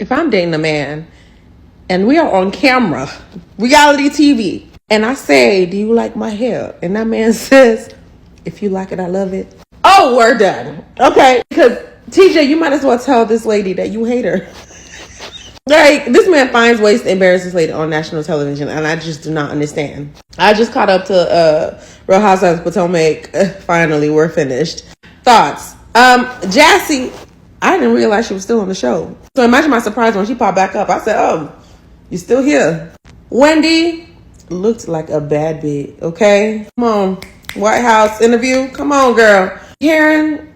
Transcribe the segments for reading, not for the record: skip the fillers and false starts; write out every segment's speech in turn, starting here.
if I'm dating a man and we are on camera, reality TV, and I say, do you like my hair? And that man says, if you like it, I love it. Oh, we're done. Okay. Because TJ, you might as well tell this lady that you hate her. Like, this man finds ways to embarrass this lady on national television, and I just do not understand. I just caught up to Real Housewives of Potomac. Finally, we're finished. Thoughts? Jassy, I didn't realize she was still on the show. So imagine my surprise when she popped back up. I said, oh, you still here. Wendy looked like a bad bitch, okay? Come on. White House interview. Come on, girl. Karen,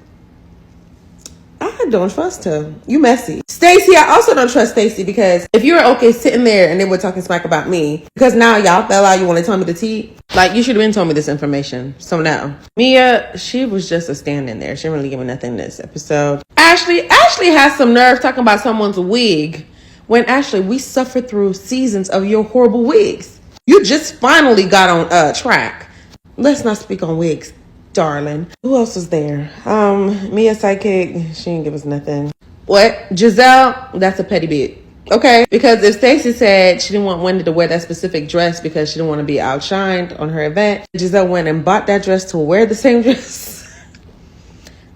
I don't trust her. You messy. Stacey, I also don't trust Stacey, because if you were okay sitting there and they were talking smack about me, because now y'all fell out, you want to tell me the tea? Like, you should have been told me this information. So now, Mia, she was just a stand in there. She didn't really give me nothing this episode. Ashley has some nerve talking about someone's wig, when Ashley, we suffered through seasons of your horrible wigs. You just finally got on track. Let's not speak on wigs, darling. Who else was there? Mia Sidekick, she didn't give us nothing. What? Giselle, that's a petty bit. Okay? Because if Stacey said she didn't want Wendy to wear that specific dress because she didn't want to be outshined on her event, Giselle went and bought that dress to wear the same dress.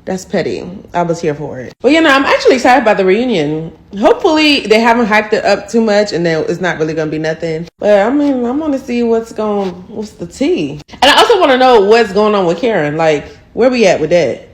That's petty. I was here for it. But I'm actually excited about the reunion. Hopefully they haven't hyped it up too much and then it's not really going to be nothing. But I want to see what's the tea. And I also want to know what's going on with Karen. Like, where we at with that?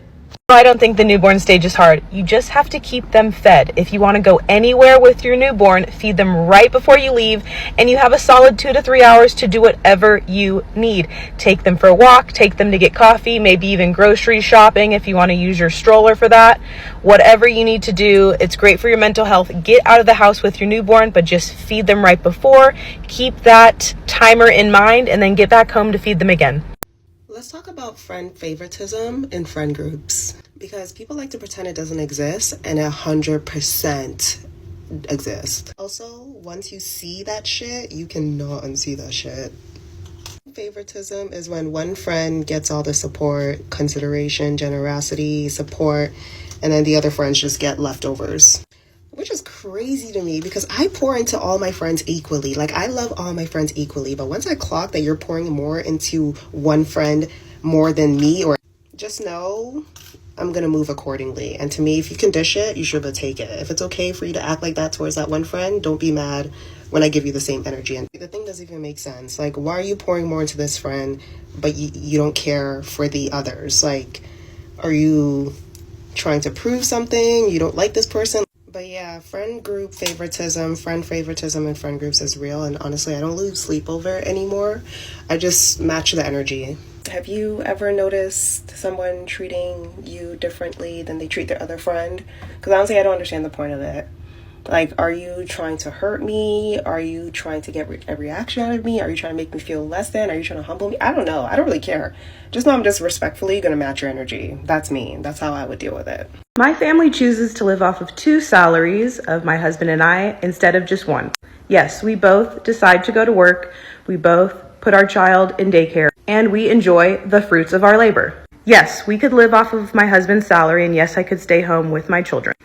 I don't think the newborn stage is hard. You just have to keep them fed. If you want to go anywhere with your newborn, feed them right before you leave, and you have a solid 2 to 3 hours to do whatever you need. Take them for a walk, take them to get coffee, maybe even grocery shopping if you want to use your stroller for that. Whatever you need to do, it's great for your mental health. Get out of the house with your newborn, but just feed them right before. Keep that timer in mind, and then get back home to feed them again. Let's talk about friend favoritism in friend groups, because people like to pretend it doesn't exist, and 100% exists. Also, once you see that shit, you cannot unsee that shit. Favoritism is when one friend gets all the support, consideration, generosity, support, and then the other friends just get leftovers. Which is crazy to me, because I pour into all my friends equally. Like, I love all my friends equally. But once I clock that you're pouring more into one friend more than me, or just know I'm going to move accordingly. And to me, if you can dish it, you should be able to take it. If it's okay for you to act like that towards that one friend, don't be mad when I give you the same energy. And the thing doesn't even make sense. Like, why are you pouring more into this friend, but you don't care for the others? Like, are you trying to prove something? You don't like this person? But yeah, friend favoritism in friend groups is real. And honestly, I don't lose sleep over it anymore. I just match the energy. Have you ever noticed someone treating you differently than they treat their other friend? Because honestly, I don't understand the point of it. Like, are you trying to hurt me? Are you trying to get a reaction out of me? Are you trying to make me feel less than? Are you trying to humble me? I don't know. I don't really care. Just know I'm just respectfully going to match your energy. That's me. That's how I would deal with it. My family chooses to live off of 2 salaries of my husband and I instead of just 1. Yes, we both decide to go to work. We both put our child in daycare, and we enjoy the fruits of our labor. Yes, we could live off of my husband's salary, and yes, I could stay home with my children.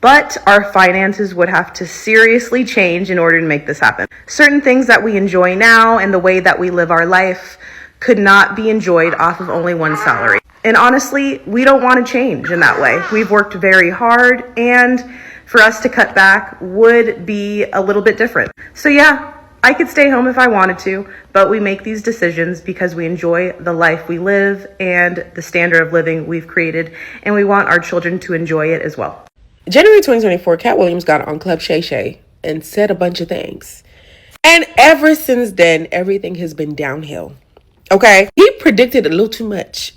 But our finances would have to seriously change in order to make this happen. Certain things that we enjoy now and the way that we live our life could not be enjoyed off of only 1 salary. And honestly, we don't want to change in that way. We've worked very hard, and for us to cut back would be a little bit different. So yeah, I could stay home if I wanted to, but we make these decisions because we enjoy the life we live and the standard of living we've created, and we want our children to enjoy it as well. January 2024, Cat Williams got on Club Shay Shay and said a bunch of things. And ever since then, everything has been downhill. Okay? He predicted a little too much.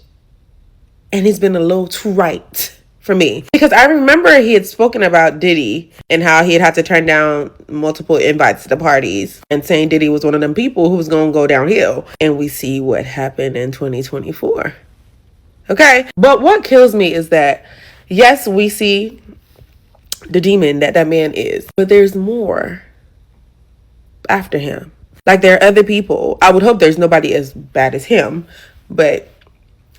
And he's been a little too right for me. Because I remember he had spoken about Diddy and how he had to turn down multiple invites to the parties and saying Diddy was one of them people who was going to go downhill. And we see what happened in 2024. Okay? But what kills me is that, yes, we see the demon that man is, but there's more after him. Like, there are other people. I would hope there's nobody as bad as him, but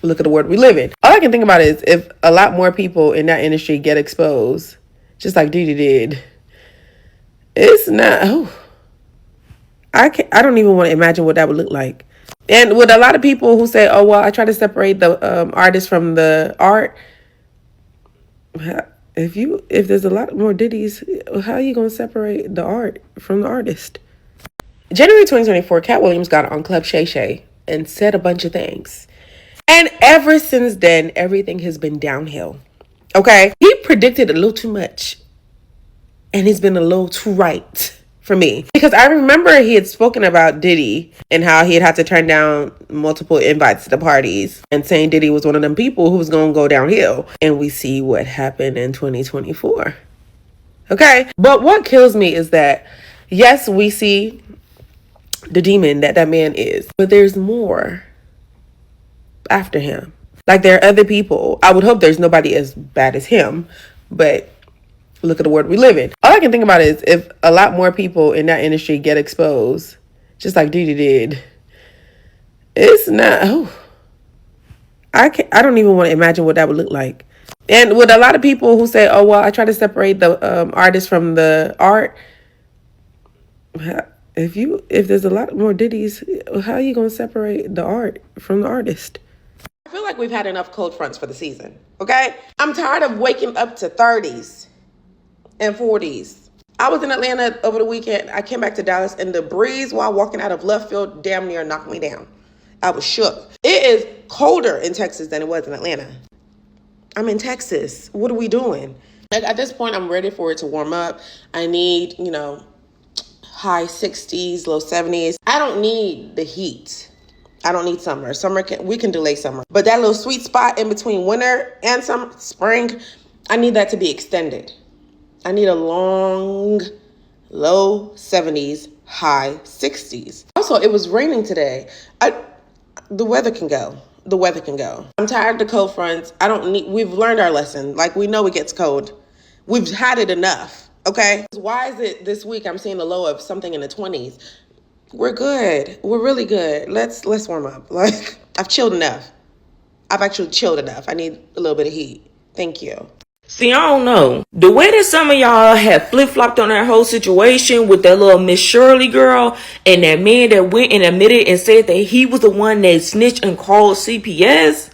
look at the world we live in. All I can think about is if a lot more people in that industry get exposed, just like Diddy did, It's not. Oh, I don't even want to imagine what that would look like. And with a lot of people who say, "Oh well, I try to separate the artist from the art." If there's a lot more ditties, how are you gonna separate the art from the artist? January 2024, Cat Williams got on Club Shay Shay and said a bunch of things. And ever since then, everything has been downhill. Okay? He predicted a little too much. And he's been a little too right for me. Because I remember he had spoken about Diddy and how he had to turn down multiple invites to the parties and saying Diddy was one of them people who was going to go downhill. And we see what happened in 2024. Okay? But what kills me is that, yes, we see the demon that man is, but there's more after him. Like, there are other people. I would hope there's nobody as bad as him, but look at the world we live in. All I can think about is if a lot more people in that industry get exposed, just like Diddy did. It's not. Oh, I don't even want to imagine what that would look like. And with a lot of people who say, "Oh well, I try to separate the artist from the art." If there's a lot more ditties, how are you gonna separate the art from the artist? I feel like we've had enough cold fronts for the season. Okay, I'm tired of waking up to 30s and 40s. I was in Atlanta over the weekend. I came back to Dallas, and the breeze while walking out of left field damn near knocked me down. I was shook. It is colder in Texas than it was in Atlanta. I'm in Texas. What are we doing? Like, at this point, I'm ready for it to warm up. I need, high 60s, low 70s. I don't need the heat. I don't need summer. We can delay summer. But that little sweet spot in between winter and spring, I need that to be extended. I need a long, low 70s, high 60s. Also, it was raining today. The weather can go. The weather can go. I'm tired of the cold fronts. We've learned our lesson. Like, we know it gets cold. We've had it enough. Okay? Why is it this week I'm seeing a low of something in the 20s? We're good. We're really good. Let's warm up. Like, I've chilled enough. I've actually chilled enough. I need a little bit of heat. Thank you. See, I don't know. The way that some of y'all have flip-flopped on that whole situation with that little Miss Shirley girl and that man that went and admitted and said that he was the one that snitched and called CPS.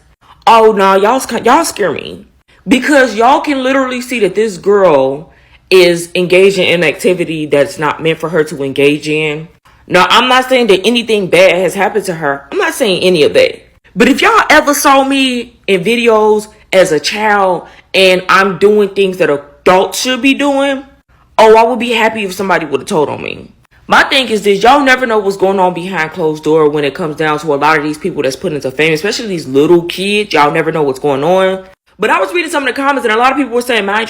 Oh, no, y'all scare me. Because y'all can literally see that this girl is engaging in activity that's not meant for her to engage in. Now, I'm not saying that anything bad has happened to her. I'm not saying any of that. But if y'all ever saw me in videos as a child and I'm doing things that adults should be doing, oh, I would be happy if somebody would have told on me. My thing is this, y'all never know what's going on behind closed door when it comes down to a lot of these people that's put into fame, especially these little kids. Y'all never know what's going on. But I was reading some of the comments and a lot of people were saying, mind